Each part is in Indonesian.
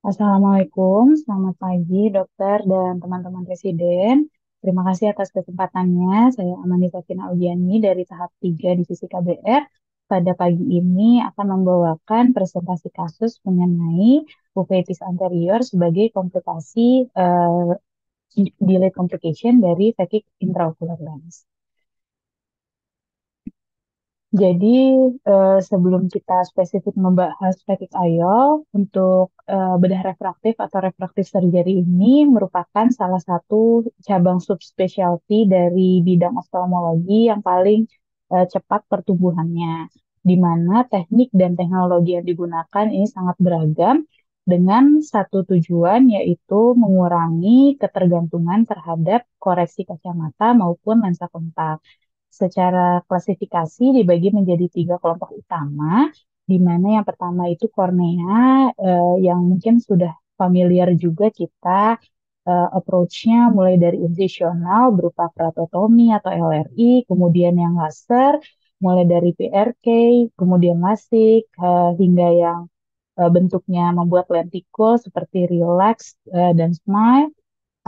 Assalamualaikum, selamat pagi dokter dan teman-teman residen. Terima kasih atas kesempatannya. Saya Amani Safina Ujiani dari tahap 3 Divisi KBR. Pada pagi ini akan membawakan presentasi kasus mengenai uveitis anterior sebagai komplikasi delayed complication dari phakic intraocular lens. Jadi, sebelum kita spesifik membahas phakic IOL, untuk bedah refraktif atau refraktif surgery ini merupakan salah satu cabang subspesialty dari bidang oftalmologi yang paling cepat pertumbuhannya, di mana teknik dan teknologi yang digunakan ini sangat beragam dengan satu tujuan yaitu mengurangi ketergantungan terhadap koreksi kacamata maupun lensa kontak. Secara klasifikasi dibagi menjadi tiga kelompok utama, di mana yang pertama itu kornea, yang mungkin sudah familiar juga kita approach-nya mulai dari incisional berupa keratotomi atau LRI, kemudian yang laser, mulai dari PRK, kemudian LASIK, hingga yang bentuknya membuat lentikul seperti relax dan smile.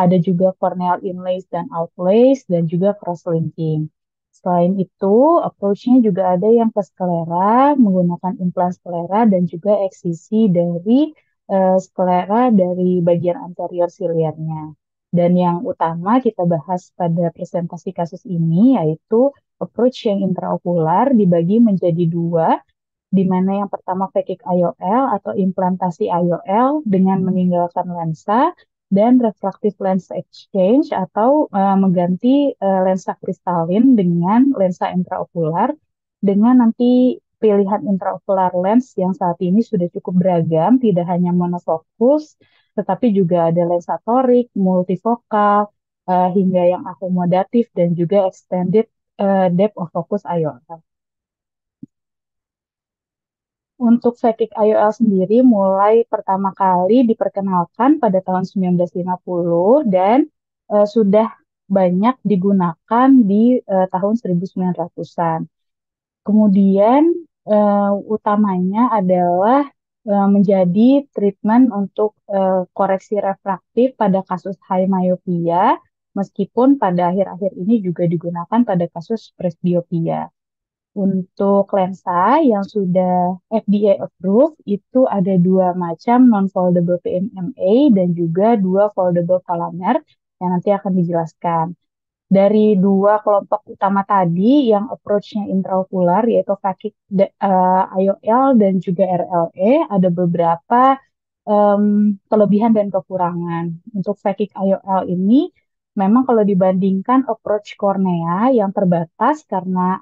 Ada juga corneal inlays dan outlays, dan juga cross-linking. Selain itu, approach-nya juga ada yang ke sklera, menggunakan implan sklera dan juga eksisi dari sklera dari bagian anterior siliarnya. Dan yang utama kita bahas pada presentasi kasus ini yaitu approach yang intraokular dibagi menjadi dua, di mana yang pertama phakic IOL atau implantasi IOL dengan meninggalkan lensa, dan refractive lens exchange atau mengganti lensa kristalin dengan lensa intraokular, dengan nanti pilihan intraokular lens yang saat ini sudah cukup beragam, tidak hanya monofokus, tetapi juga ada lensa torik, multifokal, hingga yang akomodatif dan juga extended depth of focus IOL. Untuk phakic IOL sendiri mulai pertama kali diperkenalkan pada tahun 1950 dan sudah banyak digunakan di tahun 1900-an. Kemudian utamanya adalah menjadi treatment untuk koreksi refraktif pada kasus high myopia, meskipun pada akhir-akhir ini juga digunakan pada kasus presbiopia. Untuk lensa yang sudah FDA approved itu ada dua macam, non-foldable PMMA dan juga dua foldable Collamer yang nanti akan dijelaskan. Dari dua kelompok utama tadi yang approach-nya intraokular yaitu phakic IOL dan juga RLE, ada beberapa kelebihan dan kekurangan. Untuk phakic IOL ini memang kalau dibandingkan approach kornea yang terbatas karena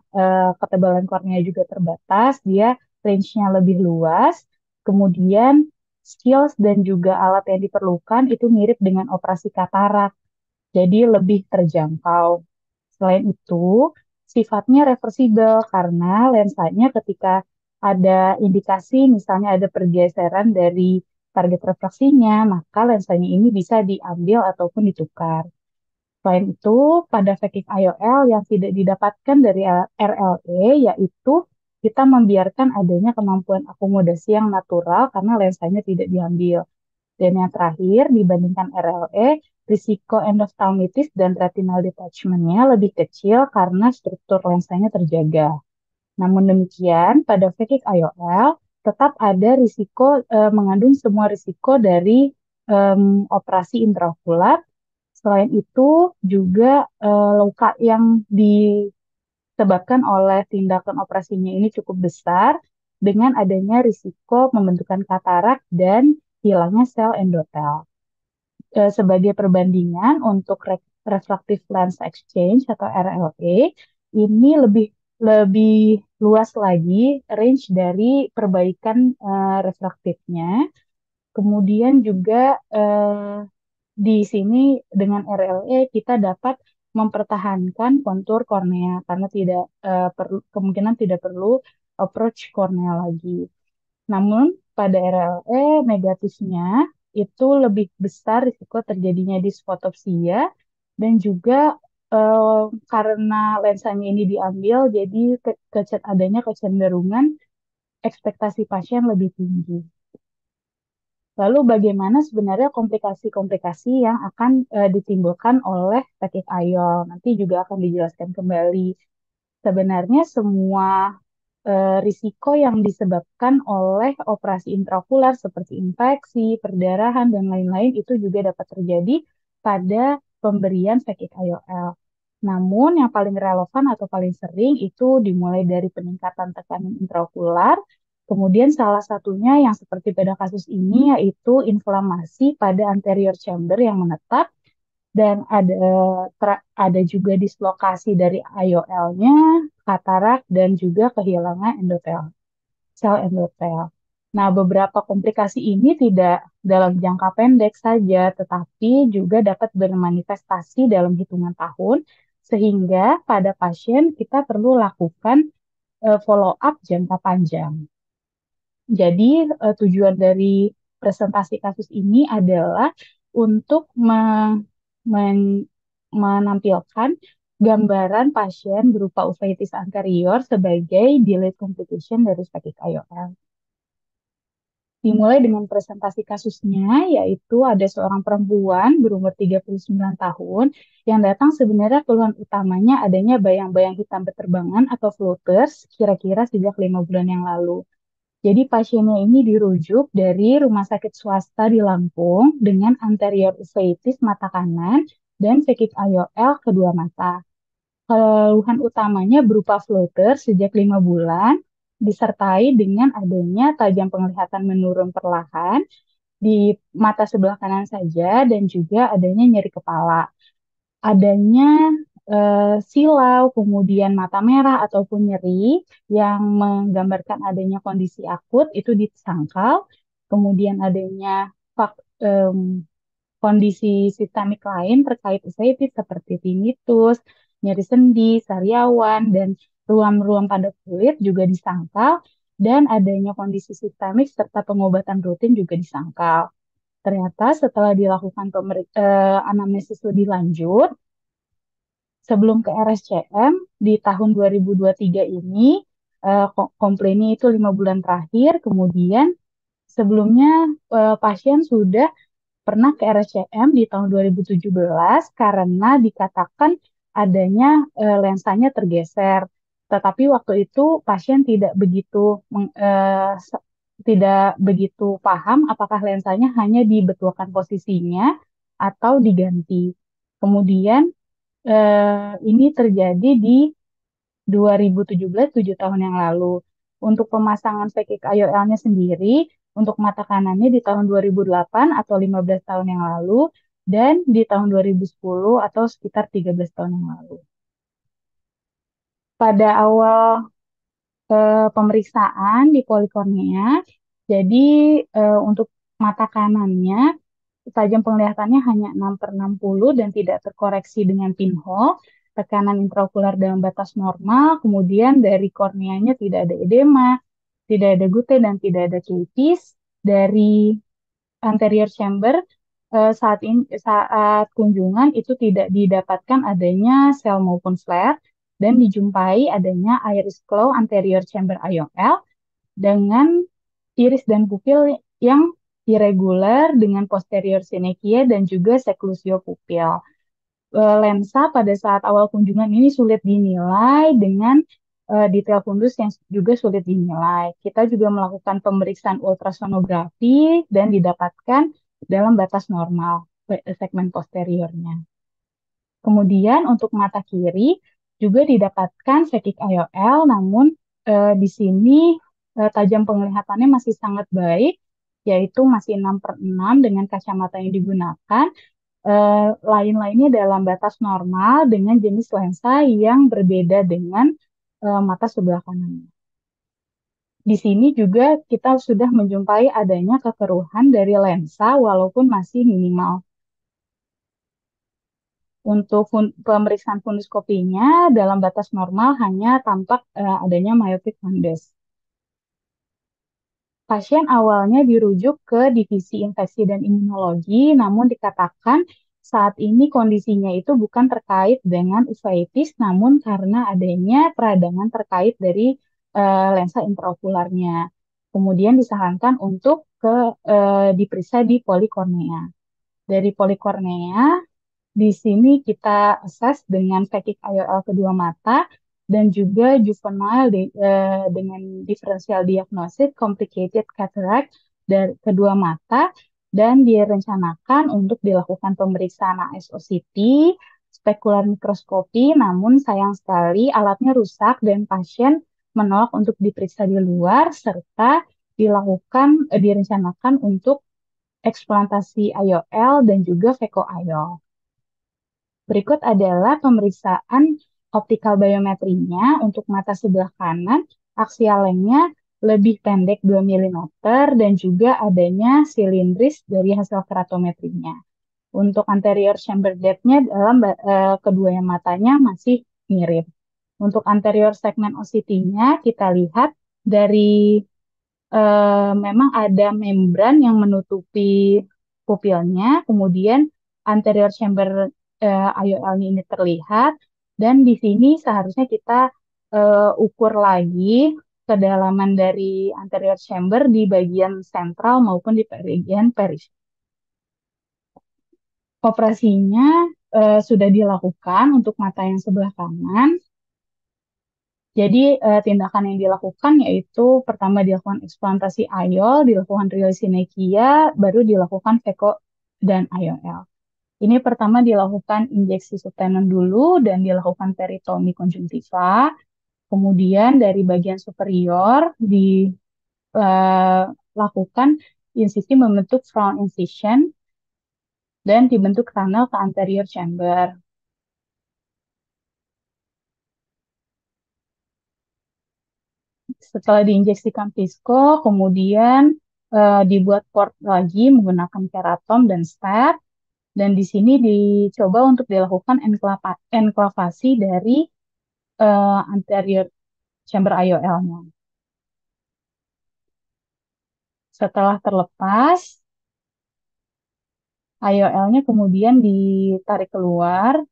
ketebalan kornea juga terbatas, dia range-nya lebih luas. Kemudian skills dan juga alat yang diperlukan itu mirip dengan operasi katarak, jadi lebih terjangkau. Selain itu, sifatnya reversible karena lensanya ketika ada indikasi misalnya ada pergeseran dari target refraksinya, maka lensanya ini bisa diambil ataupun ditukar. Selain itu, pada phakic IOL yang tidak didapatkan dari RLE, yaitu kita membiarkan adanya kemampuan akomodasi yang natural karena lensanya tidak diambil. Dan yang terakhir, dibandingkan RLE, risiko endophthalmitis dan retinal detachment-nya lebih kecil karena struktur lensanya terjaga. Namun demikian, pada phakic IOL tetap ada risiko, mengandung semua risiko dari operasi intraokular. Selain itu, juga luka yang disebabkan oleh tindakan operasinya ini cukup besar dengan adanya risiko pembentukan katarak dan hilangnya sel endotel. Sebagai perbandingan untuk refractive lens exchange atau RLE, ini lebih luas lagi range dari perbaikan refraktifnya. Kemudian juga di sini dengan RLE kita dapat mempertahankan kontur kornea karena tidak kemungkinan tidak perlu approach kornea lagi. Namun pada RLE negatifnya itu lebih besar risiko terjadinya disfotopsia, dan juga eh, karena lensanya ini diambil jadi adanya kecenderungan ekspektasi pasien lebih tinggi. Lalu bagaimana sebenarnya komplikasi-komplikasi yang akan ditimbulkan oleh penyakit IOL? Nanti juga akan dijelaskan kembali. Sebenarnya semua risiko yang disebabkan oleh operasi intraokular seperti infeksi, perdarahan, dan lain-lain itu juga dapat terjadi pada pemberian phakic IOL. Namun yang paling relevan atau paling sering itu dimulai dari peningkatan tekanan intraokular, kemudian salah satunya yang seperti pada kasus ini yaitu inflamasi pada anterior chamber yang menetap dan ada juga dislokasi dari IOL-nya, katarak, dan juga kehilangan sel endotel. Nah, beberapa komplikasi ini tidak dalam jangka pendek saja, tetapi juga dapat bermanifestasi dalam hitungan tahun, sehingga pada pasien kita perlu lakukan follow up jangka panjang. Jadi, tujuan dari presentasi kasus ini adalah untuk menampilkan gambaran pasien berupa uveitis anterior sebagai delayed complication dari phakic IOL. Dimulai dengan presentasi kasusnya, yaitu ada seorang perempuan berumur 39 tahun yang datang sebenarnya keluhan utamanya adanya bayang-bayang hitam berterbangan atau floaters kira-kira sejak 5 bulan yang lalu. Jadi pasiennya ini dirujuk dari rumah sakit swasta di Lampung dengan anterior uveitis mata kanan dan phakic IOL kedua mata. Keluhan utamanya berupa floater sejak 5 bulan, disertai dengan adanya tajam penglihatan menurun perlahan di mata sebelah kanan saja dan juga adanya nyeri kepala. Adanya silau, kemudian mata merah ataupun nyeri yang menggambarkan adanya kondisi akut itu disangkal, kemudian adanya kondisi sistemik lain terkait uveitis seperti tinnitus, nyeri sendi, sariawan, dan ruam-ruam pada kulit juga disangkal, dan adanya kondisi sistemik serta pengobatan rutin juga disangkal. Ternyata setelah dilakukan anamnesis lebih lanjut, sebelum ke RSCM di tahun 2023 ini, komplainnya itu 5 bulan terakhir, kemudian sebelumnya pasien sudah pernah ke RSCM di tahun 2017 karena dikatakan adanya lensanya tergeser. Tetapi waktu itu pasien tidak begitu paham apakah lensanya hanya dibetulkan posisinya atau diganti. Kemudian ini terjadi di 2017, 7 tahun yang lalu. Untuk pemasangan phakic IOL-nya sendiri, untuk mata kanannya di tahun 2008 atau 15 tahun yang lalu, dan di tahun 2010 atau sekitar 13 tahun yang lalu. Pada awal pemeriksaan di polikornea, jadi untuk mata kanannya, tajam penglihatannya hanya 6/60 dan tidak terkoreksi dengan pinhole, tekanan intraokular dalam batas normal, kemudian dari korneanya tidak ada edema, tidak ada gute dan tidak ada keitis. Dari anterior chamber saat kunjungan itu tidak didapatkan adanya sel maupun flare dan dijumpai adanya iris claw anterior chamber IOL dengan iris dan pupil yang irregular dengan posterior synechia dan juga seclusio pupil. Lensa pada saat awal kunjungan ini sulit dinilai dengan detail fundus yang juga sulit dinilai. Kita juga melakukan pemeriksaan ultrasonografi dan didapatkan dalam batas normal segmen posteriornya. Kemudian untuk mata kiri juga didapatkan phakic IOL, namun di sini tajam penglihatannya masih sangat baik, yaitu masih 6/6 dengan kacamata yang digunakan. Lain-lainnya dalam batas normal dengan jenis lensa yang berbeda dengan mata sebelah kanan. Di sini juga kita sudah menjumpai adanya kekeruhan dari lensa walaupun masih minimal. Untuk pemeriksaan funduskopinya dalam batas normal hanya tampak adanya myopic fundus. Pasien awalnya dirujuk ke divisi infeksi dan imunologi, namun dikatakan saat ini kondisinya itu bukan terkait dengan uveitis, namun karena adanya peradangan terkait dari lensa intraokularnya. Kemudian disarankan untuk diperiksa di polikornea. Dari polikornea, di sini kita assess dengan phakic IOL kedua mata dan juga juvenile dengan differential diagnosis complicated cataract dari kedua mata dan direncanakan untuk dilakukan pemeriksaan ASOCT, spekular mikroskopi, namun sayang sekali alatnya rusak dan pasien menolak untuk diperiksa di luar serta direncanakan untuk eksplantasi IOL dan juga Phaco IOL. Berikut adalah pemeriksaan optical biometrinya untuk mata sebelah kanan, aksial lengthnya lebih pendek 2 mm dan juga adanya silindris dari hasil keratometrinya. Untuk anterior chamber depth-nya dalam kedua matanya masih mirip. Untuk anterior segment OCT-nya kita lihat dari memang ada membran yang menutupi pupilnya, kemudian anterior chamber IOL-nya ini terlihat, dan di sini seharusnya kita ukur lagi kedalaman dari anterior chamber di bagian sentral maupun di bagian peripheral. Operasinya sudah dilakukan untuk mata yang sebelah kanan. Jadi tindakan yang dilakukan yaitu pertama dilakukan eksplantasi IOL, dilakukan relisinekia, baru dilakukan Phaco dan IOL. Ini pertama dilakukan injeksi subtenon dulu dan dilakukan peritomi konjungtiva. Kemudian dari bagian superior dilakukan insisi membentuk frown incision dan dibentuk tunnel ke anterior chamber. Setelah diinjeksikan Visco, kemudian dibuat port lagi menggunakan keratom dan stent. Dan di sini dicoba untuk dilakukan enklavasi dari anterior chamber IOL-nya. Setelah terlepas, IOL-nya kemudian ditarik keluar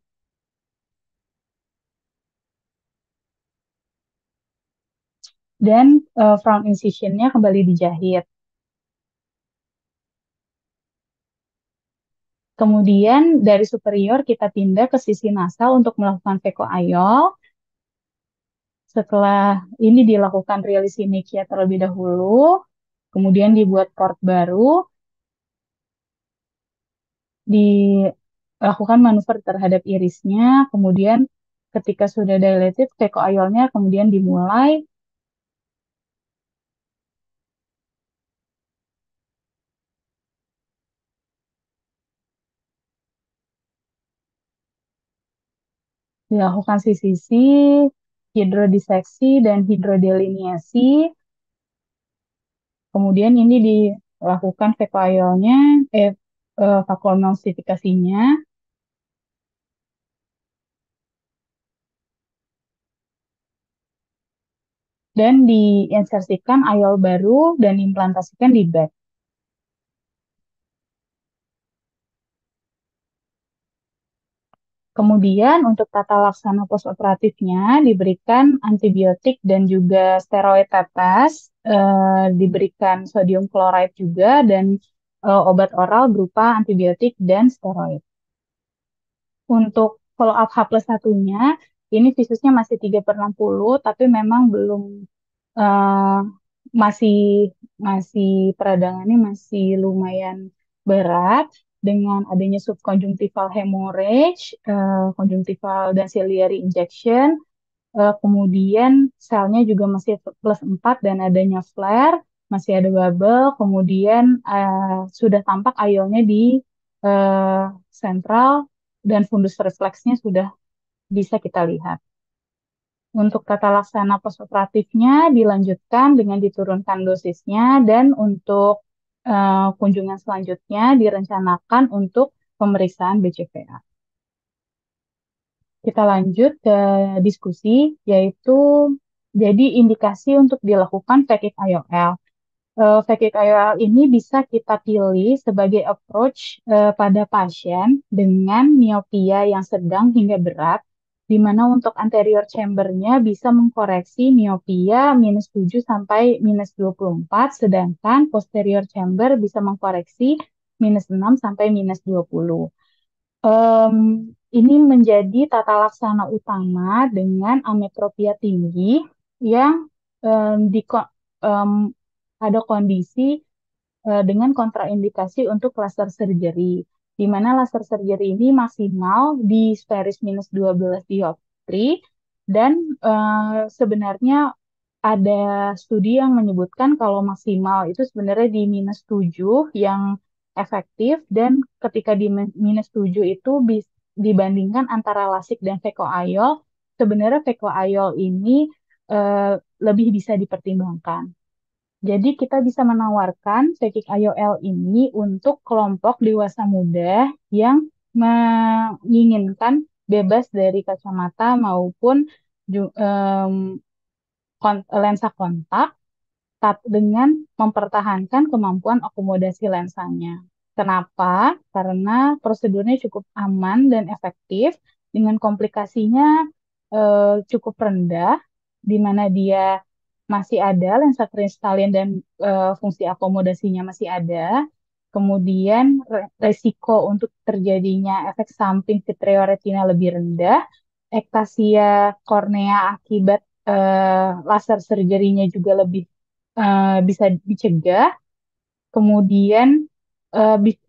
dan front incision-nya kembali dijahit. Kemudian dari superior kita pindah ke sisi nasal untuk melakukan Phaco IOL. Setelah ini dilakukan relisinekia terlebih dahulu, kemudian dibuat port baru, dilakukan manuver terhadap irisnya, kemudian ketika sudah dilated, Phaco IOL-nya kemudian dimulai. Dilakukan CCC, hidrodiseksi, dan hidrodeliniasi. Kemudian ini dilakukan vakuolnya, vakuolemulsifikasinya, dan diinsersikan IOL baru dan diimplantasikan di bag. Kemudian untuk tata laksana postoperatifnya diberikan antibiotik dan juga steroid tetes, diberikan sodium chloride juga dan obat oral berupa antibiotik dan steroid. Untuk follow up H+1-nya, ini visusnya masih 3/60, tapi memang belum eh, masih masih peradangannya masih lumayan berat dengan adanya subconjunctival hemorrhage, conjunctival dan ciliary injection, kemudian selnya juga masih +4 dan adanya flare, masih ada bubble, kemudian sudah tampak IOL-nya di eh, sentral dan fundus refleksnya sudah bisa kita lihat. Untuk tata laksana postoperatifnya dilanjutkan dengan diturunkan dosisnya dan untuk kunjungan selanjutnya direncanakan untuk pemeriksaan BCVA. Kita lanjut ke diskusi, yaitu jadi indikasi untuk dilakukan phakic IOL. Phakic IOL ini bisa kita pilih sebagai approach pada pasien dengan miopia yang sedang hingga berat di mana untuk anterior chambernya bisa mengkoreksi miopia -7 sampai -24, sedangkan posterior chamber bisa mengkoreksi -6 sampai -20. Em, ini menjadi tata laksana utama dengan ametropia tinggi yang em, di, em, ada kondisi dengan kontraindikasi untuk laser surgery, di mana laser surgery ini maksimal di sferis -12 dioptri dan sebenarnya ada studi yang menyebutkan kalau maksimal itu sebenarnya di -7 yang efektif dan ketika di -7 itu dibandingkan antara lasik dan vekoayol, sebenarnya vekoayol ini eh, lebih bisa dipertimbangkan. Jadi kita bisa menawarkan Sekik IOL ini untuk kelompok dewasa muda yang menginginkan bebas dari kacamata maupun lensa kontak dengan mempertahankan kemampuan akomodasi lensanya. Kenapa? Karena prosedurnya cukup aman dan efektif dengan komplikasinya cukup rendah, di mana dia masih ada lensa kristalin dan fungsi akomodasinya masih ada. Kemudian resiko untuk terjadinya efek samping vitreoretina lebih rendah, ektasia kornea akibat laser surgery-nya juga lebih bisa dicegah. Kemudian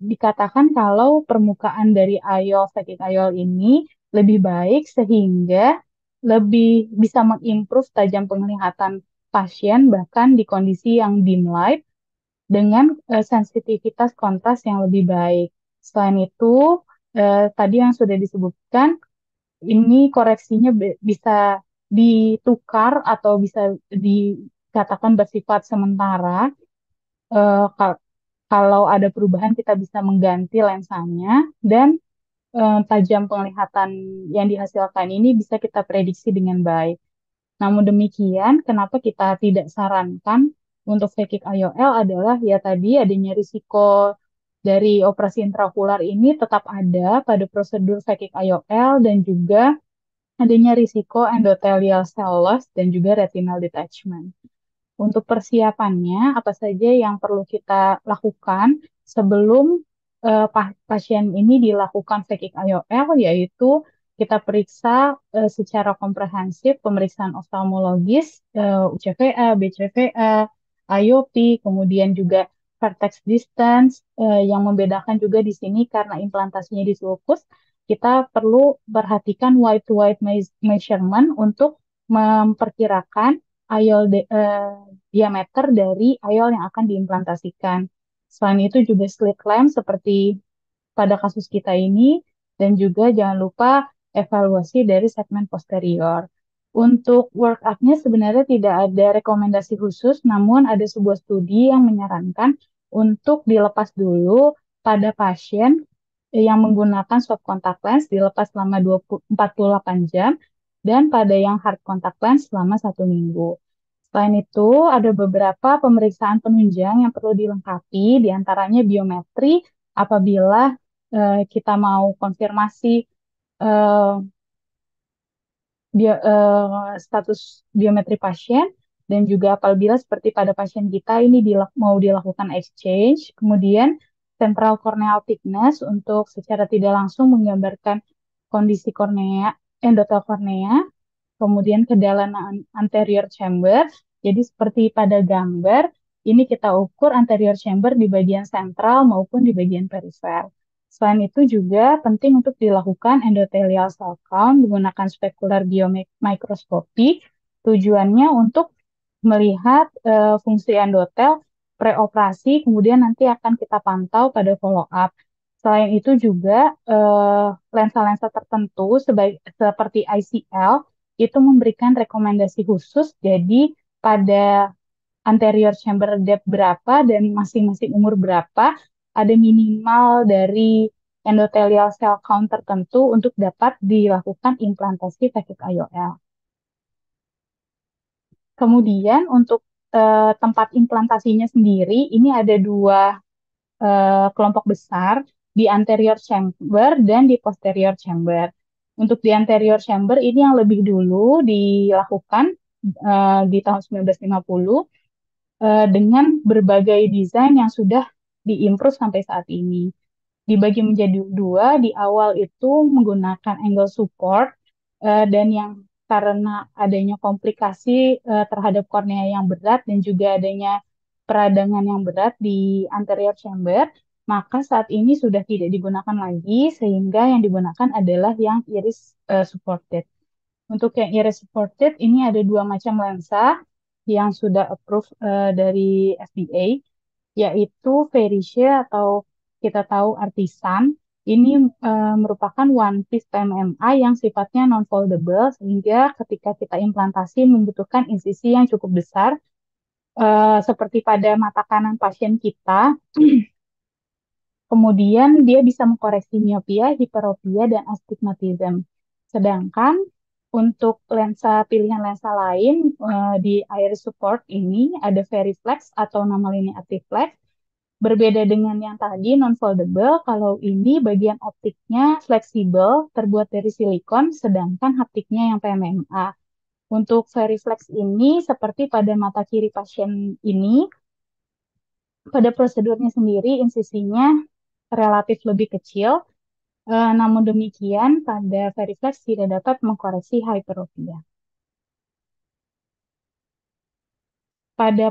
dikatakan kalau permukaan dari ayol, sakit ayol ini lebih baik sehingga lebih bisa mengimprove tajam penglihatan pasien bahkan di kondisi yang dim light dengan sensitivitas kontras yang lebih baik. Selain itu, tadi yang sudah disebutkan, ini koreksinya bisa ditukar atau bisa dikatakan bersifat sementara. Kalau ada perubahan, kita bisa mengganti lensanya dan tajam penglihatan yang dihasilkan ini bisa kita prediksi dengan baik. Namun demikian, kenapa kita tidak sarankan untuk phakic IOL adalah ya tadi adanya risiko dari operasi intraokular ini tetap ada pada prosedur phakic IOL dan juga adanya risiko endothelial cell loss dan juga retinal detachment. Untuk persiapannya, apa saja yang perlu kita lakukan sebelum pasien ini dilakukan phakic IOL, yaitu kita periksa secara komprehensif pemeriksaan oftalmologis, UCVA, BCVA, IOP, kemudian juga vertex distance, yang membedakan juga di sini karena implantasinya di sulcus, kita perlu perhatikan wide-to-wide measurement untuk memperkirakan IOL diameter dari IOL yang akan diimplantasikan. Selain itu juga slit lamp seperti pada kasus kita ini dan juga jangan lupa evaluasi dari segmen posterior. Untuk workup-nya sebenarnya tidak ada rekomendasi khusus, namun ada sebuah studi yang menyarankan untuk dilepas dulu pada pasien yang menggunakan soft contact lens dilepas selama 48 jam dan pada yang hard contact lens selama 1 minggu. Selain itu, ada beberapa pemeriksaan penunjang yang perlu dilengkapi, diantaranya biometri apabila kita mau konfirmasi eh, status biometri pasien dan juga apabila seperti pada pasien kita ini mau dilakukan exchange, kemudian central corneal thickness untuk secara tidak langsung menggambarkan kondisi kornea, endotel kornea, kemudian kedalaman anterior chamber. Jadi seperti pada gambar, ini kita ukur anterior chamber di bagian sentral maupun di bagian perifer. Selain itu juga penting untuk dilakukan endothelial cell count menggunakan specular biomikroskopi. Tujuannya untuk melihat fungsi endotel preoperasi, kemudian nanti akan kita pantau pada follow up. Selain itu juga lensa-lensa tertentu seperti ICL itu memberikan rekomendasi khusus. Jadi pada anterior chamber depth berapa dan masing-masing umur berapa, ada minimal dari endothelial cell count tertentu untuk dapat dilakukan implantasi phakic IOL. Kemudian untuk tempat implantasinya sendiri, ini ada dua kelompok besar di anterior chamber dan di posterior chamber. Untuk di anterior chamber ini yang lebih dulu dilakukan di tahun 1950 dengan berbagai desain yang sudah diimprove sampai saat ini. Dibagi menjadi dua, di awal itu menggunakan angle support dan yang karena adanya komplikasi terhadap kornea yang berat dan juga adanya peradangan yang berat di anterior chamber, maka saat ini sudah tidak digunakan lagi sehingga yang digunakan adalah yang iris supported. Untuk yang iris supported ini ada dua macam lensa yang sudah approved dari FDA, yaitu Verische atau kita tahu Artisan. Ini merupakan one piece PMMA yang sifatnya non-foldable sehingga ketika kita implantasi membutuhkan insisi yang cukup besar seperti pada mata kanan pasien kita. Kemudian dia bisa mengkoreksi miopia, hiperopia, dan astigmatism. Sedangkan untuk lensa pilihan lensa lain di iris support ini ada Veriflex atau nama lainnya Actiflex. Berbeda dengan yang tadi non-foldable, kalau ini bagian optiknya fleksibel, terbuat dari silikon, sedangkan haptiknya yang PMMA. Untuk Veriflex ini seperti pada mata kiri pasien ini, pada prosedurnya sendiri insisinya relatif lebih kecil, namun demikian pada Veriflex tidak dapat mengkoreksi hyperopia. Pada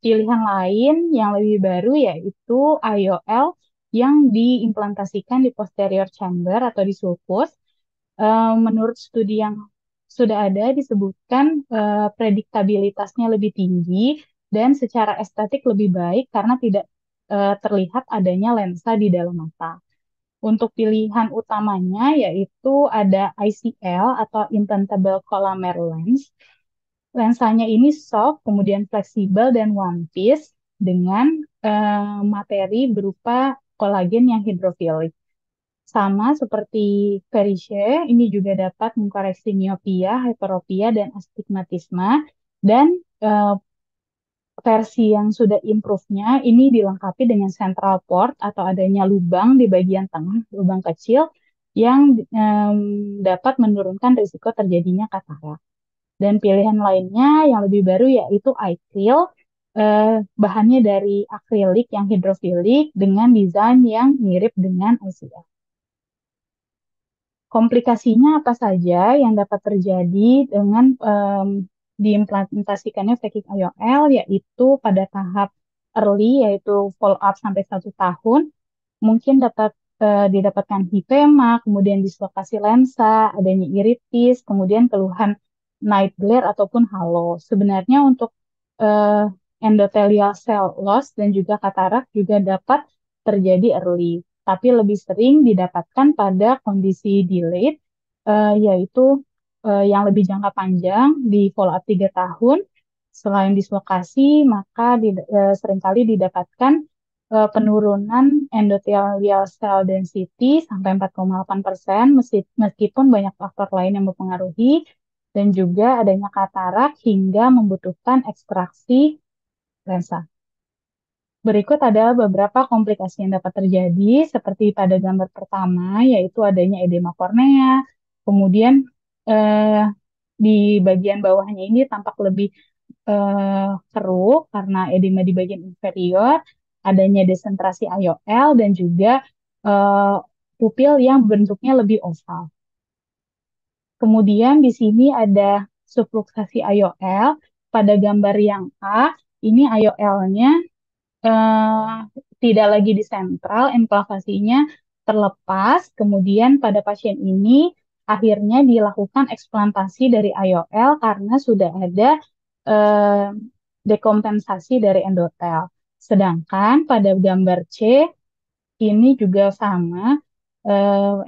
pilihan lain yang lebih baru yaitu IOL yang diimplantasikan di posterior chamber atau di sulcus. Menurut studi yang sudah ada disebutkan prediktabilitasnya lebih tinggi dan secara estetik lebih baik karena tidak terlihat adanya lensa di dalam mata. Untuk pilihan utamanya yaitu ada ICL atau Implantable Collamer Lens. Lensanya ini soft, kemudian fleksibel dan one piece dengan materi berupa kolagen yang hidrofilik. Sama seperti Verische, ini juga dapat mengkoreksi miopia, hyperopia, dan astigmatisme. Dan eh, versi yang sudah improve-nya ini dilengkapi dengan central port atau adanya lubang di bagian tengah, lubang kecil yang dapat menurunkan risiko terjadinya katarak. Dan pilihan lainnya yang lebih baru yaitu iCreel, bahannya dari akrilik yang hidrofilik dengan desain yang mirip dengan ICL. Komplikasinya apa saja yang dapat terjadi dengan diimplementasikannya phakic IOL, yaitu pada tahap early, yaitu follow up sampai 1 tahun, mungkin dapat didapatkan hipema, kemudian dislokasi lensa, adanya iritis, kemudian keluhan night glare ataupun halo. Sebenarnya untuk eh, endothelial cell loss dan juga katarak juga dapat terjadi early, tapi lebih sering didapatkan pada kondisi delayed, yaitu yang lebih jangka panjang di follow up 3 tahun. Selain dislokasi, maka seringkali didapatkan penurunan endothelial cell density sampai 4,8%, meskipun banyak faktor lain yang mempengaruhi, dan juga adanya katarak hingga membutuhkan ekstraksi lensa. Berikut adalah beberapa komplikasi yang dapat terjadi, seperti pada gambar pertama, yaitu adanya edema kornea, kemudian eh, di bagian bawahnya ini tampak lebih keruh karena edema di bagian inferior, adanya desentrasi IOL, dan juga eh, pupil yang bentuknya lebih oval. Kemudian di sini ada subluxasi IOL. Pada gambar yang A, ini IOL-nya eh, tidak lagi di sentral, enklavasinya terlepas. Kemudian pada pasien ini akhirnya dilakukan eksplantasi dari IOL karena sudah ada eh, dekompensasi dari endotel. Sedangkan pada gambar C ini juga sama,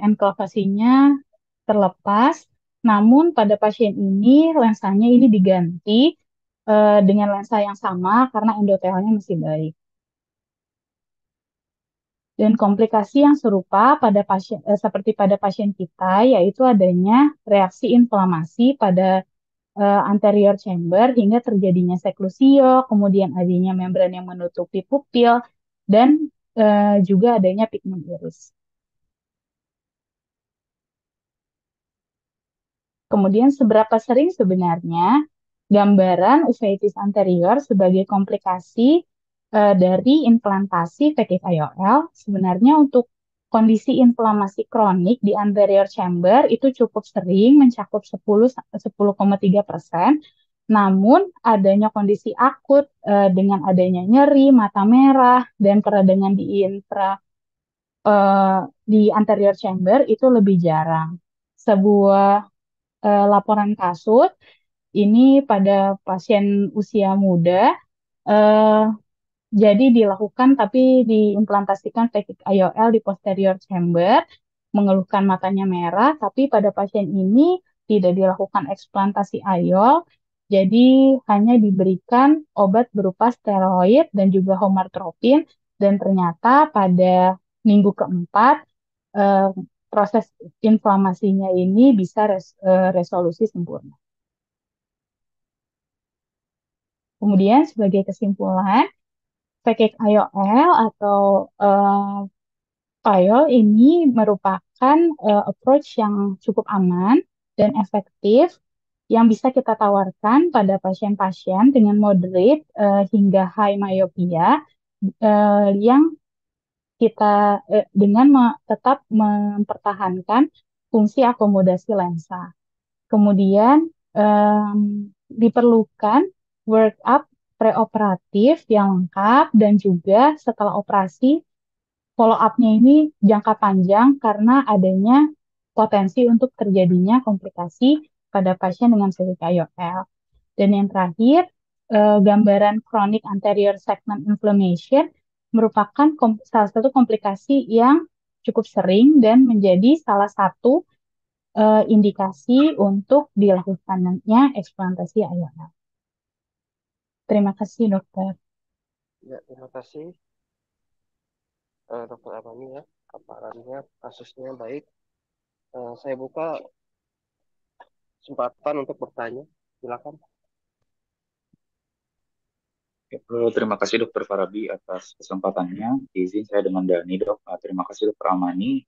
enklavasinya terlepas. Namun pada pasien ini lensanya ini diganti dengan lensa yang sama karena endotelnya masih baik. Dan komplikasi yang serupa pada pasien seperti pada pasien kita yaitu adanya reaksi inflamasi pada anterior chamber hingga terjadinya seklusio, kemudian adanya membran yang menutupi pupil dan juga adanya pigmen iris. Kemudian seberapa sering sebenarnya gambaran uveitis anterior sebagai komplikasi dari implantasi Fakih IOL sebenarnya untuk kondisi inflamasi kronik di anterior chamber itu cukup sering mencakup 10,3%. Namun adanya kondisi akut dengan adanya nyeri, mata merah, dan peradangan eh, di anterior chamber itu lebih jarang. Sebuah laporan kasus ini pada pasien usia muda, eh, jadi dilakukan tapi diimplantasikan teknik IOL di posterior chamber, mengeluhkan matanya merah, tapi pada pasien ini tidak dilakukan eksplantasi IOL, jadi hanya diberikan obat berupa steroid dan juga homartropin, dan ternyata pada minggu keempat eh, proses inflamasinya ini bisa resolusi sempurna. Kemudian sebagai kesimpulan, Fakih IOL atau IOL ini merupakan approach yang cukup aman dan efektif yang bisa kita tawarkan pada pasien-pasien dengan moderate hingga high myopia yang kita dengan tetap mempertahankan fungsi akomodasi lensa. Kemudian em, diperlukan workup preoperatif yang lengkap dan juga setelah operasi follow up-nya ini jangka panjang karena adanya potensi untuk terjadinya komplikasi pada pasien dengan celiac IOL. Dan yang terakhir, gambaran chronic anterior segment inflammation merupakan salah satu komplikasi yang cukup sering dan menjadi salah satu indikasi untuk dilakukannya eksplantasi IOL. Terima kasih, dokter. Ya, terima kasih Dokter Amani ya, paparannya kasusnya baik. Saya buka kesempatan untuk bertanya. Silakan. Ya, terima kasih Dokter Farabi atas kesempatannya. Izin saya dengan Dani, Dok. Terima kasih Dokter Amani,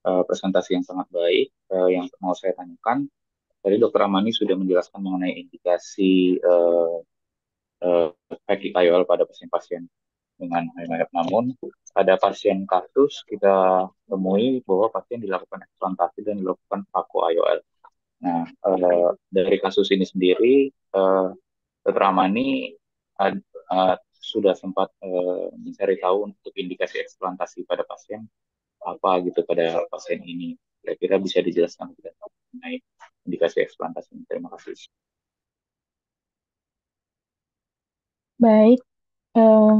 presentasi yang sangat baik. Yang mau saya tanyakan, tadi Dokter Amani sudah menjelaskan mengenai indikasi Fakih IOL pada pasien-pasien dengan HMIF. Namun, ada pasien kasus kita temui bahwa pasien dilakukan eksplantasi dan dilakukan Fako IOL. Nah, dari kasus ini sendiri, Dokter Amani sudah sempat mencari tahu untuk indikasi eksplantasi pada pasien apa gitu pada pasien ini. Kira-kira bisa dijelaskan kita mengenai indikasi eksplantasi ini. Terima kasih. Baik, eh,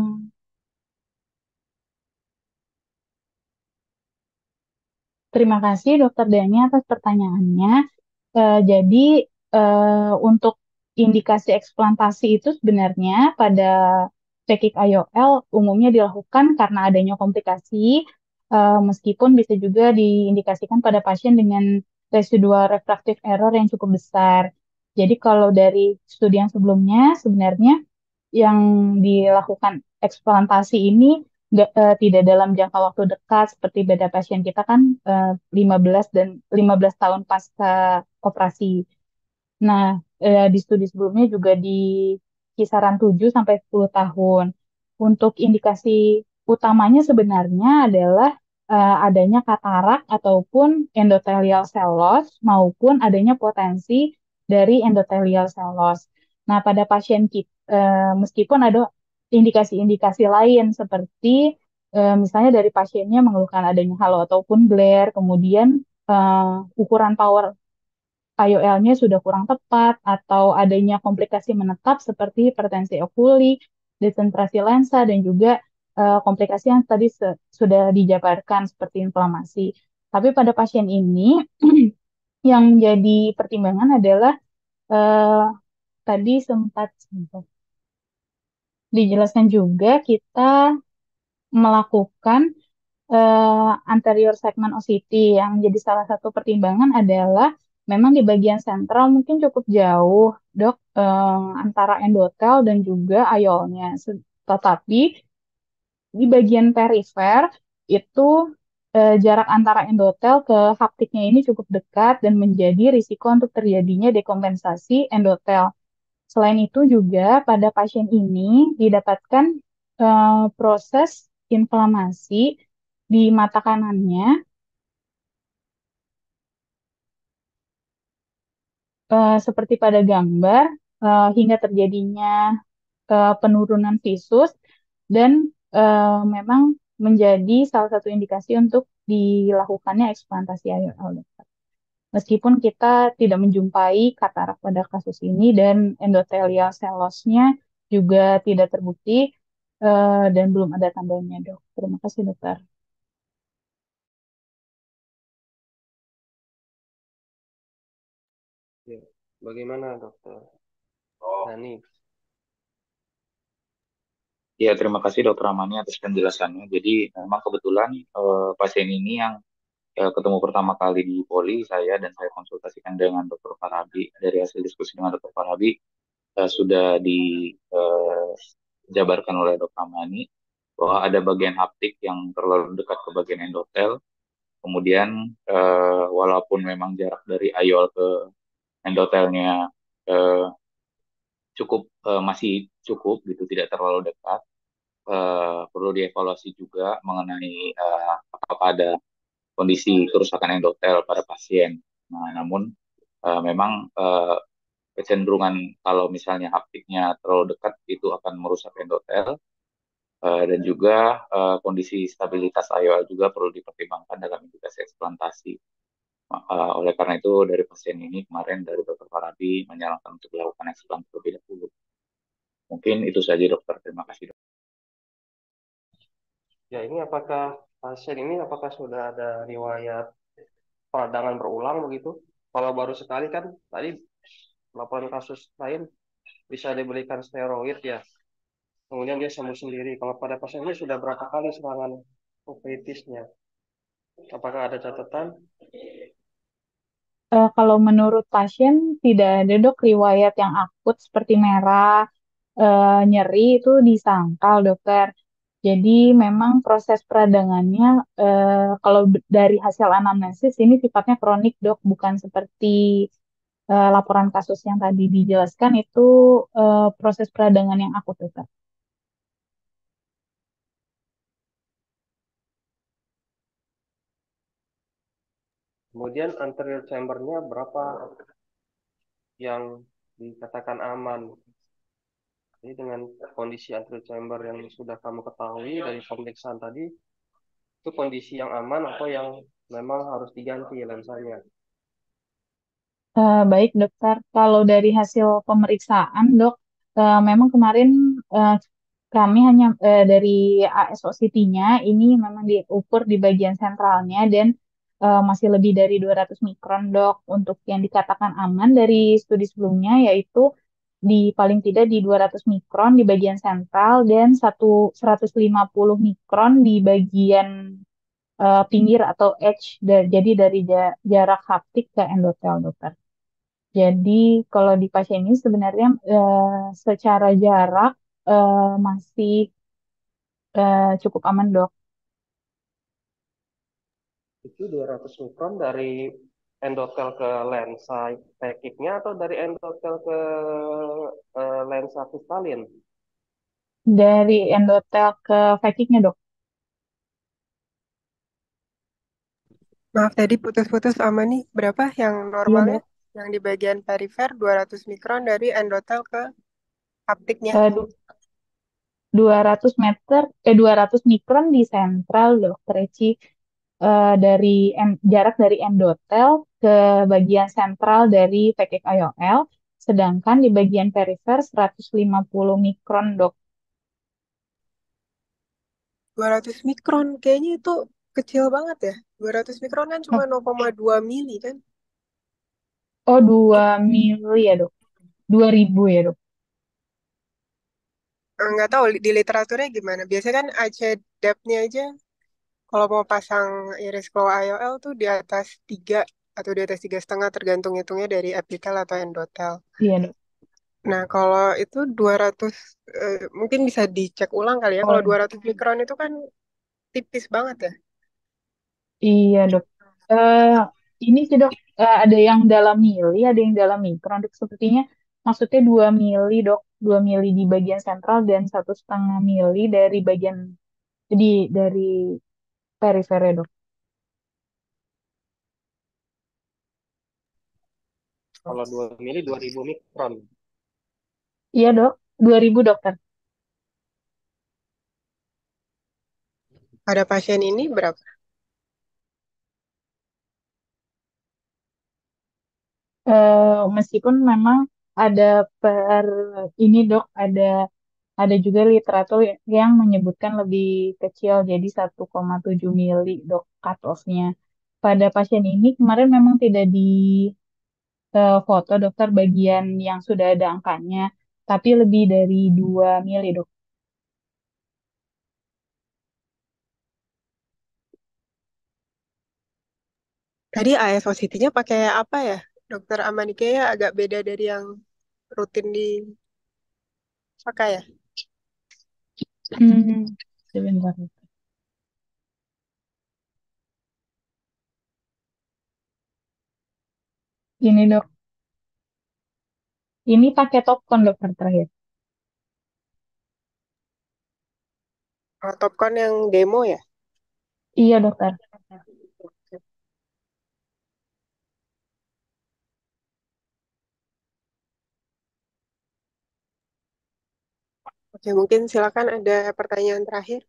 terima kasih Dokter Dani atas pertanyaannya. Jadi untuk indikasi eksplantasi itu sebenarnya pada cekik IOL umumnya dilakukan karena adanya komplikasi, meskipun bisa juga diindikasikan pada pasien dengan residual refractive error yang cukup besar. Jadi kalau dari studi yang sebelumnya sebenarnya yang dilakukan eksplantasi ini tidak dalam jangka waktu dekat seperti beda pasien kita kan 15 tahun pasca operasi. Nah, di studi sebelumnya juga di kisaran 7 sampai 10 tahun. Untuk indikasi utamanya sebenarnya adalah adanya katarak ataupun endothelial cell loss maupun adanya potensi dari endothelial cell loss. Nah, pada pasien kita, meskipun ada indikasi-indikasi lain seperti misalnya dari pasiennya mengeluhkan adanya halo ataupun glare, kemudian ukuran power IOL-nya sudah kurang tepat atau adanya komplikasi menetap seperti hipertensi okuli, desentrasi lensa, dan juga komplikasi yang tadi sudah dijabarkan seperti inflamasi. Tapi pada pasien ini yang menjadi pertimbangan adalah eh, tadi sempat dijelaskan juga kita melakukan anterior segment OCT yang jadi salah satu pertimbangan adalah memang di bagian sentral mungkin cukup jauh, dok, antara endotel dan juga IOL-nya. Tetapi di bagian perifer itu jarak antara endotel ke haptiknya ini cukup dekat dan menjadi risiko untuk terjadinya dekompensasi endotel. Selain itu juga pada pasien ini didapatkan proses inflamasi di mata kanannya seperti pada gambar hingga terjadinya penurunan visus dan memang menjadi salah satu indikasi untuk dilakukannya eksplantasi IOL. Meskipun kita tidak menjumpai katarak pada kasus ini dan endothelial cell loss-nya juga tidak terbukti dan belum ada tandanya, dok. Terima kasih, dokter. Ya. Bagaimana dokter Nani? Ya, terima kasih Dokter Amani atas penjelasannya. Jadi memang kebetulan pasien ini yang ketemu pertama kali di Poli, saya dan saya konsultasikan dengan Dokter Farabi. Dari hasil diskusi dengan Dokter Farabi, sudah dijabarkan oleh Dokter Amani bahwa ada bagian haptik yang terlalu dekat ke bagian endotel. Kemudian walaupun memang jarak dari IOL ke endotelnya eh, masih cukup gitu, tidak terlalu dekat. Perlu dievaluasi juga mengenai apakah ada kondisi kerusakan endotel pada pasien. Nah, namun memang kecenderungan kalau misalnya haptiknya terlalu dekat itu akan merusak endotel dan juga kondisi stabilitas IOL juga perlu dipertimbangkan dalam indikasi eksplantasi. Oleh karena itu dari pasien ini kemarin dari Dokter Farabi menyarankan untuk dilakukan eksplantasi terlebih dahulu. Mungkin itu saja dokter. Terima kasih. Dokter. Ya, ini apakah pasien ini apakah sudah ada riwayat peradangan berulang begitu? Kalau baru sekali kan tadi laporan kasus lain bisa diberikan steroid ya, kemudian dia sembuh sendiri. Kalau pada pasien ini sudah berapa kali serangan uveitisnya? Apakah ada catatan? Kalau menurut pasien tidak ada, dok, riwayat yang akut seperti merah, nyeri itu di sangkal, dokter. Jadi memang proses peradangannya kalau dari hasil anamnesis ini sifatnya kronik, dok, bukan seperti laporan kasus yang tadi dijelaskan itu proses peradangan yang akut, dokter. Kemudian anterior chambernya berapa yang dikatakan aman? Jadi dengan kondisi anterior chamber yang sudah kamu ketahui dari pemeriksaan tadi, itu kondisi yang aman atau yang memang harus diganti lensanya? Baik, dokter. Kalau dari hasil pemeriksaan, dok, memang kemarin eh, kami hanya dari ASO CT-nya ini memang diukur di bagian sentralnya dan masih lebih dari 200 mikron, dok. Untuk yang dikatakan aman dari studi sebelumnya yaitu di paling tidak di 200 mikron di bagian sentral dan 150 mikron di bagian pinggir atau edge, jadi dari jarak haptik ke endotel, dokter. Jadi kalau di pasien ini sebenarnya secara jarak masih cukup aman, dok. Itu 200 mikron dari endotel ke lensa pekiknya atau dari endotel ke lensa kristalin? Dari endotel ke pekiknya, dok. Maaf tadi putus-putus sama nih. Berapa yang Iya, normalnya? dok. Yang di bagian perifer 200 mikron dari endotel ke haptiknya. Eh, du- 200 meter, 200 mikron di sentral, dokter Eci. Dari jarak dari endotel ke bagian sentral dari pekik IOL, sedangkan di bagian perifer 150 mikron, dok. 200 mikron. Kayaknya itu kecil banget ya. 200 mikron kan cuma 0,2 mili kan. Oh, 2 mili ya, dok. 2000 ya, dok. Nggak tahu di literaturnya gimana. Biasanya kan AC depth-nya aja kalau mau pasang iris glow IOL tuh di atas 3 atau di atas 3,5 tergantung hitungnya dari epitel atau endotel. Iya, dok. Nah, kalau itu 200 mungkin bisa dicek ulang kali ya. Oh, Kalau iya. 200 mikron itu kan tipis banget ya. Iya dok. Eh ini sih dok, ada yang dalam mili, ada yang dalam mikron dok. Sepertinya maksudnya 2 mili dok, 2 mili di bagian sentral dan 1,5 mili dari bagian dari perifer dok. Kalau 2 mili 2000 mikron. Iya dok, 2.000 dokter. Pada pasien ini berapa? Meskipun memang ada per ini dok, ada juga literatur yang menyebutkan lebih kecil, jadi 1,7 mili dok cut-off-nya. Pada pasien ini kemarin memang tidak di foto dokter bagian yang sudah ada angkanya, tapi lebih dari 2 mili dok. Tadi ASO CT-nya pakai apa ya? Dokter Amani kayaknya agak beda dari yang rutin dipakai ya. Hmm, sebentar. Ini dok, ini pakai Topcon dokter terakhir. Oh, Topcon yang demo ya? Iya dokter. Oke, mungkin silakan ada pertanyaan terakhir.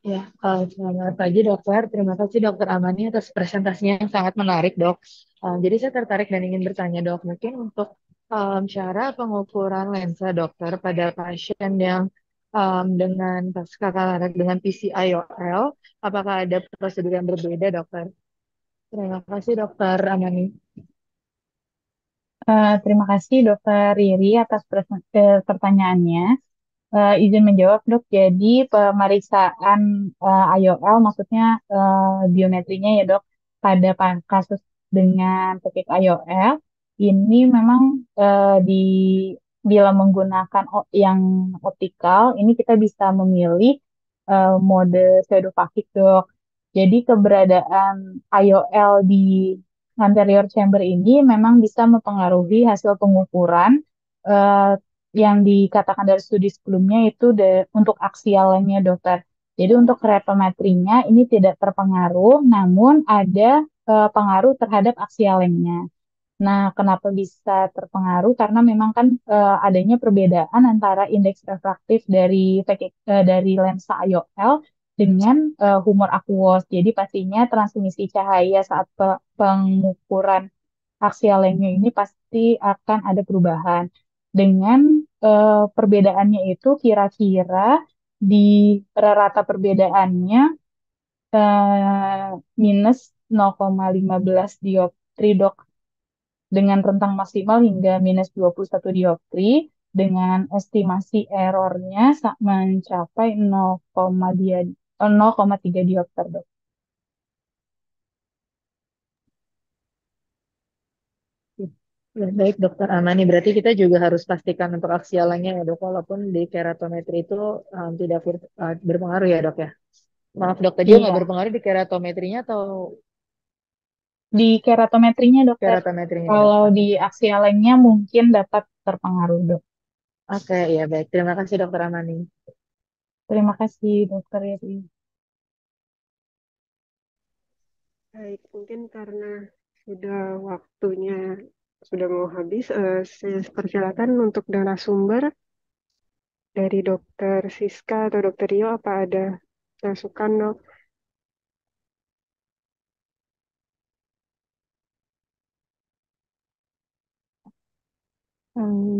Ya, selamat pagi dokter. Terima kasih dokter Amani atas presentasinya yang sangat menarik dok. Jadi saya tertarik dan ingin bertanya dok, mungkin untuk cara pengukuran lensa dokter pada pasien yang dengan pasca katarak dengan PCIOL, apakah ada prosedur yang berbeda dokter? Terima kasih dokter Amani. Terima kasih dokter Riri atas pertanyaannya. Izin menjawab dok, jadi pemeriksaan IOL maksudnya biometrinya ya dok, pada kasus dengan penyakit IOL ini memang bila menggunakan yang optikal ini kita bisa memilih mode pseudophakic dok. Jadi keberadaan IOL di anterior chamber ini memang bisa mempengaruhi hasil pengukuran eh, yang dikatakan dari studi sebelumnya itu untuk aksialnya dokter. Jadi untuk keratometrinya ini tidak terpengaruh, namun ada pengaruh terhadap aksialnya. Nah, kenapa bisa terpengaruh? Karena memang kan adanya perbedaan antara indeks refraktif dari lensa IOL dengan humor aqueous. Jadi pastinya transmisi cahaya saat pengukuran aksialnya ini pasti akan ada perubahan. Dengan perbedaannya itu kira-kira di rata perbedaannya minus 0,15 dioptri dok, dengan rentang maksimal hingga minus 21 dioptri dengan estimasi errornya mencapai 0,3 diopter dok. Ya, baik dokter Amani, berarti kita juga harus pastikan untuk aksialnya ya dok, walaupun di keratometri itu tidak berpengaruh ya dok ya. Maaf dok, tadi nggak Iya, berpengaruh di keratometrinya atau di keratometrinya dokter. keratometrinya dok? Kalau di aksialnya mungkin dapat terpengaruh dok. Oke, ya baik. Terima kasih dokter Amani. Terima kasih dokter Yeti. Baik, mungkin karena sudah waktunya sudah mau habis, saya persilakan untuk narasumber dari Dokter Siska atau Dokter Rio, apa ada masukan dok?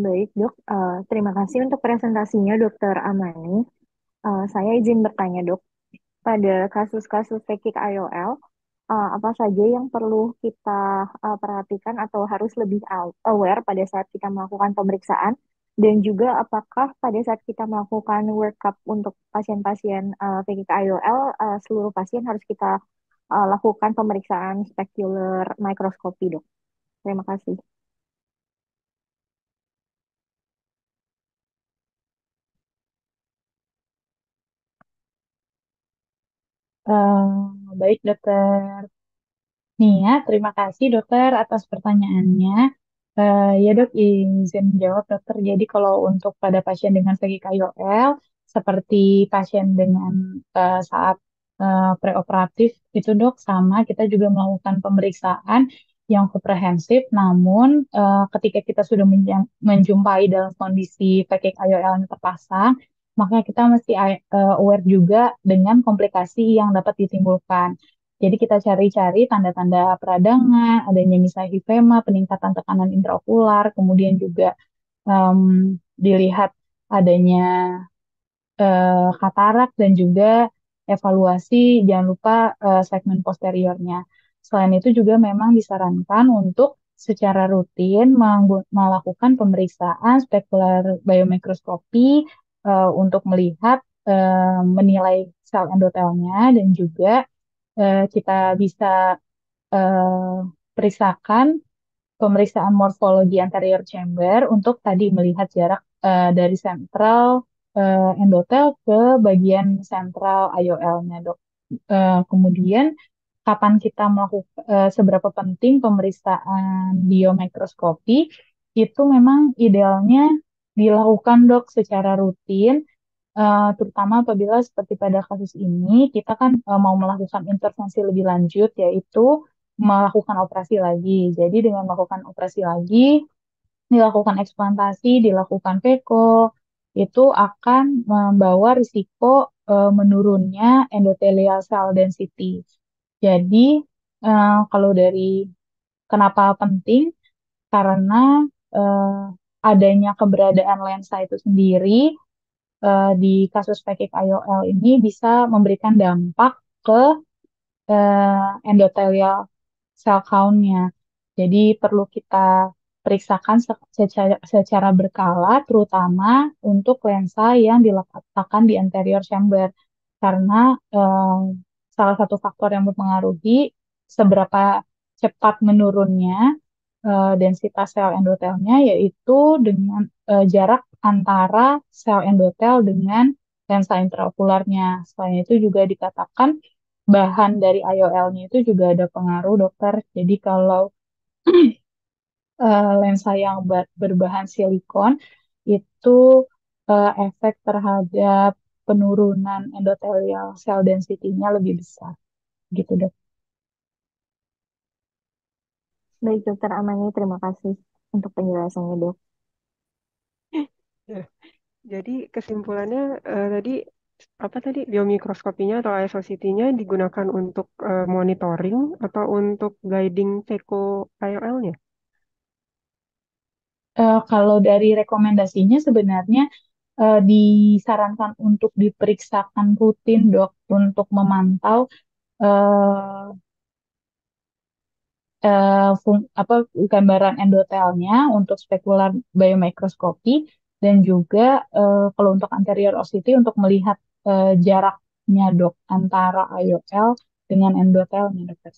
Baik, Dok. Terima kasih untuk presentasinya, Dokter Amani. Saya izin bertanya, Dok. Pada kasus-kasus fake IOL, apa saja yang perlu kita perhatikan atau harus lebih aware pada saat kita melakukan pemeriksaan? Dan juga apakah pada saat kita melakukan workup untuk pasien-pasien fake IOL, seluruh pasien harus kita lakukan pemeriksaan spekuler mikroskopi, dok. Terima kasih. Eh, Baik, dokter Nia, terima kasih dokter atas pertanyaannya. Ya dok, izin menjawab dokter. Jadi kalau untuk pada pasien dengan VGKYOL, seperti pasien dengan saat preoperatif itu dok, sama kita juga melakukan pemeriksaan yang komprehensif. Namun ketika kita sudah menjumpai dalam kondisi VGKYOL yang terpasang, maka kita mesti aware juga dengan komplikasi yang dapat ditimbulkan. Jadi kita cari-cari tanda-tanda peradangan, adanya misalnya hipema, peningkatan tekanan intraokular, kemudian juga em, dilihat adanya katarak dan juga evaluasi jangan lupa segmen posteriornya. Selain itu juga memang disarankan untuk secara rutin melakukan pemeriksaan spekular biomikroskopi untuk melihat menilai sel endotelnya dan juga kita bisa periksakan pemeriksaan morfologi anterior chamber untuk tadi melihat jarak dari sentral endotel ke bagian sentral IOL-nya, dok. Kemudian kapan kita melakukan seberapa penting pemeriksaan biomikroskopi itu memang idealnya dilakukan dok secara rutin, terutama apabila seperti pada kasus ini kita kan mau melakukan intervensi lebih lanjut yaitu melakukan operasi lagi. Jadi dengan melakukan operasi lagi, dilakukan eksplantasi, dilakukan PECO, itu akan membawa risiko menurunnya endothelial cell density. Jadi kalau dari kenapa penting? Karena eh, adanya keberadaan lensa itu sendiri di kasus pekik IOL ini bisa memberikan dampak ke endothelial cell count-nya. Jadi perlu kita periksakan secara berkala, terutama untuk lensa yang diletakkan di anterior chamber. Karena salah satu faktor yang mempengaruhi seberapa cepat menurunnya densitas sel endotelnya yaitu dengan jarak antara sel endotel dengan lensa intraokularnya. Selain itu juga dikatakan bahan dari IOL-nya itu juga ada pengaruh dokter. Jadi kalau lensa yang berbahan silikon itu efek terhadap penurunan endothelial cell density-nya lebih besar gitu dok. Baik, Dokter Amani, terima kasih untuk penjelasannya, dok. Ya, jadi kesimpulannya tadi apa tadi biomikroskopinya atau ISOCT-nya digunakan untuk monitoring atau untuk guiding Seiko IOL-nya? Kalau dari rekomendasinya sebenarnya disarankan untuk diperiksakan rutin dok untuk memantau eh, apa gambaran endotelnya untuk spekular biomikroskopi dan juga kalau untuk anterior OCT untuk melihat jaraknya dok antara IOL dengan endotelnya dokter.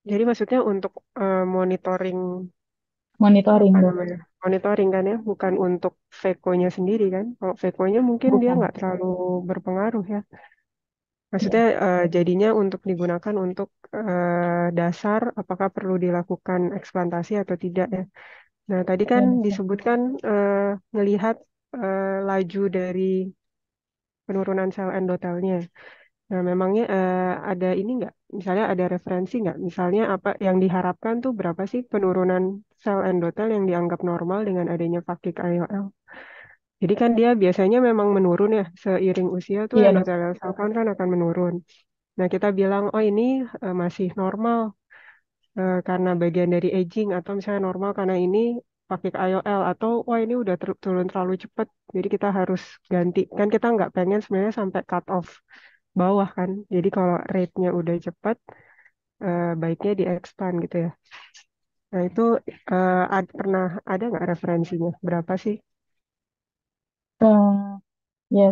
Jadi maksudnya untuk monitoring Monitoring apa dok, namanya? Monitoring kan ya, bukan untuk Seiko-nya sendiri kan? Kalau Seiko-nya mungkin dia bukan. nggak terlalu berpengaruh ya. Ya, Maksudnya jadinya untuk digunakan untuk dasar apakah perlu dilakukan eksplantasi atau tidak ya. Nah, tadi kan ya dokter. disebutkan melihat laju dari penurunan sel endotelnya. Nah, memangnya ada ini nggak? Misalnya ada referensi nggak? Misalnya apa yang diharapkan tuh berapa sih penurunan sel endotel yang dianggap normal dengan adanya fakik IOL? Jadi kan dia biasanya memang menurun ya, seiring usia tuh Iya dok. endothelial cell count kan akan menurun. Nah, kita bilang, oh ini masih normal karena bagian dari aging atau misalnya normal karena ini pakai IOL atau wah ini udah turun terlalu cepat jadi kita harus ganti kan kita nggak pengen sebenarnya sampai cut off bawah kan jadi kalau rate-nya udah cepat baiknya di expand gitu ya. Nah itu pernah ada nggak referensinya berapa sih? Eh, Ya,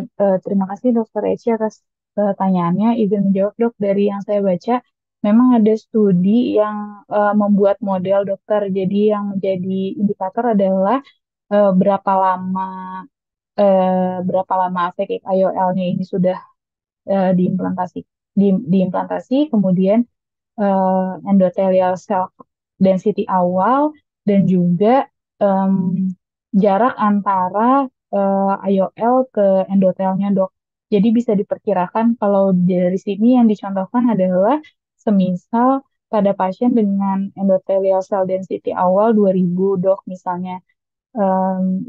terima kasih Dokter Eci atas pertanyaannya, izin menjawab dok. Dari yang saya baca, memang ada studi yang membuat model dokter. Jadi yang menjadi indikator adalah eh, berapa lama berapa lama efek IOL-nya ini sudah diimplantasi, diimplantasi, kemudian endothelial cell density awal, dan juga em, jarak antara IOL ke endotelnya dok. Jadi bisa diperkirakan kalau dari sini yang dicontohkan adalah semisal pada pasien dengan endothelial cell density awal 2000 dok misalnya.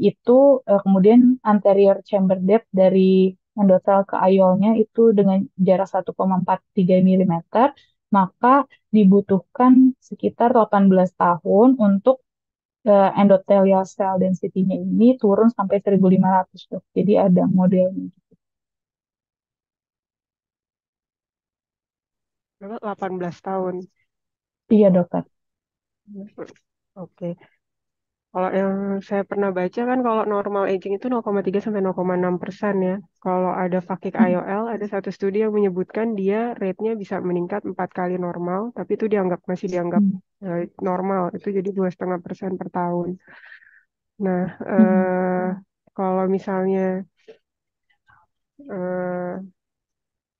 Itu kemudian anterior chamber depth dari endotel ke IOL-nya itu dengan jarak 1,43 mm, maka dibutuhkan sekitar 18 tahun untuk endothelial cell density-nya ini turun sampai 1500 dok. Jadi ada modelnya. 18 tahun. Iya dokter. Oke. Kalau yang saya pernah baca kan kalau normal aging itu 0,3 sampai 0,6% ya. Kalau ada fakik IOL, ada satu studi yang menyebutkan dia rate-nya bisa meningkat 4 kali normal, tapi itu masih dianggap Hmm. normal. Itu jadi 2,5% per tahun. Nah, Hmm. kalau misalnya eh,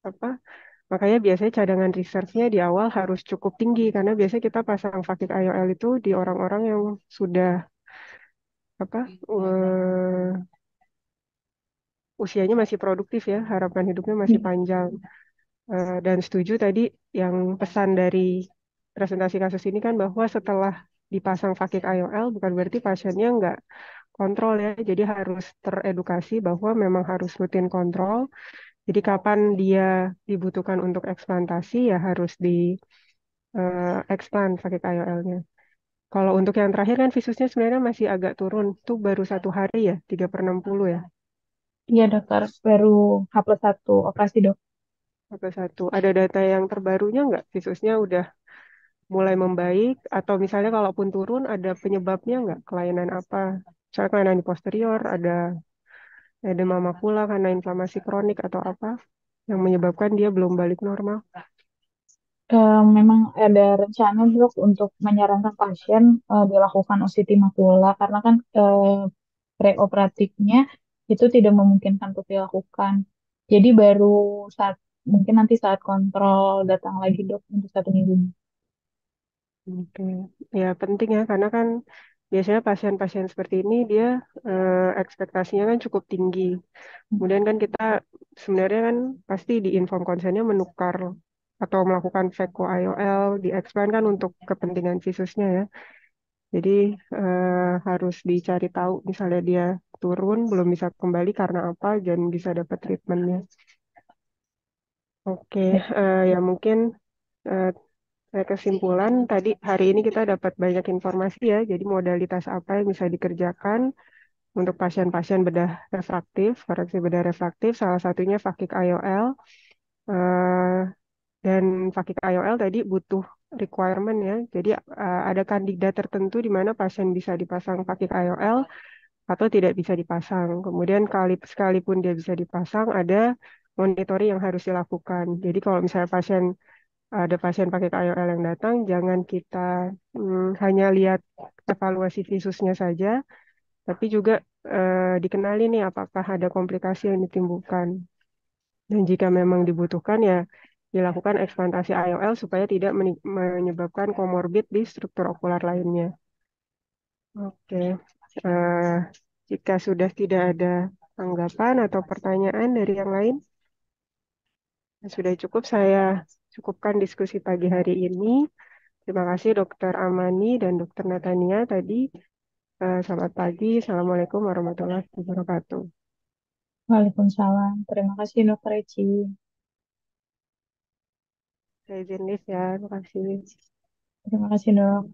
apa? Makanya biasanya cadangan reserve-nya di awal harus cukup tinggi karena biasanya kita pasang fakik IOL itu di orang-orang yang sudah apa? Usianya masih produktif ya, harapan hidupnya masih panjang. Dan setuju tadi yang pesan dari presentasi kasus ini kan bahwa setelah dipasang fakik IOL bukan berarti pasiennya nggak kontrol ya, jadi harus teredukasi bahwa memang harus rutin kontrol. Jadi kapan dia dibutuhkan untuk eksplantasi ya harus di explant fakik IOL-nya. Kalau untuk yang terakhir kan visusnya sebenarnya masih agak turun, tuh baru 1 hari ya, 3/60 ya. Iya dokter, baru H+1 operasi dok. Sampai satu. Ada data yang terbarunya nggak? Visusnya udah mulai membaik atau misalnya kalaupun turun ada penyebabnya nggak? Kelainan apa? Misalnya kelainan di posterior, ada edema makula karena inflamasi kronik atau apa yang menyebabkan dia belum balik normal. Memang ada rencana dok untuk menyarankan pasien dilakukan OCT makula karena kan preoperatifnya itu tidak memungkinkan untuk dilakukan. Jadi baru saat mungkin nanti saat kontrol datang lagi dok untuk 1 minggu. Oke, ya penting ya karena kan biasanya pasien-pasien seperti ini dia ekspektasinya kan cukup tinggi. Kemudian kan kita sebenarnya kan pasti di inform konsennya menukar atau melakukan Phaco IOL di explant kan untuk kepentingan visusnya ya. Jadi harus dicari tahu misalnya dia turun belum bisa kembali karena apa dan bisa dapat treatmentnya. Oke, Ya, ya mungkin eh, saya kesimpulan tadi hari ini kita dapat banyak informasi ya. Jadi modalitas apa yang bisa dikerjakan untuk pasien-pasien bedah refraktif, koreksi bedah refraktif, salah satunya fakik IOL. Eh, dan fakik IOL tadi butuh requirement ya. Jadi ada kandidat tertentu di mana pasien bisa dipasang fakik IOL atau tidak bisa dipasang. Kemudian sekalipun dia bisa dipasang, ada monitoring yang harus dilakukan. Jadi kalau misalnya ada pasien pakai KOL yang datang, jangan kita hanya lihat evaluasi visusnya saja, tapi juga dikenali nih apakah ada komplikasi yang ditimbulkan. Dan jika memang dibutuhkan ya dilakukan eksplantasi IOL supaya tidak menyebabkan komorbid di struktur okular lainnya. Oke, Eh, jika sudah tidak ada tanggapan atau pertanyaan dari yang lain, sudah cukup saya cukupkan diskusi pagi hari ini. Terima kasih Dokter Amani dan Dokter Natania tadi. Selamat pagi. Assalamualaikum warahmatullahi wabarakatuh. Waalaikumsalam. Terima kasih dokter Eci. Saya izin lift ya. Terima kasih. Terima kasih dok.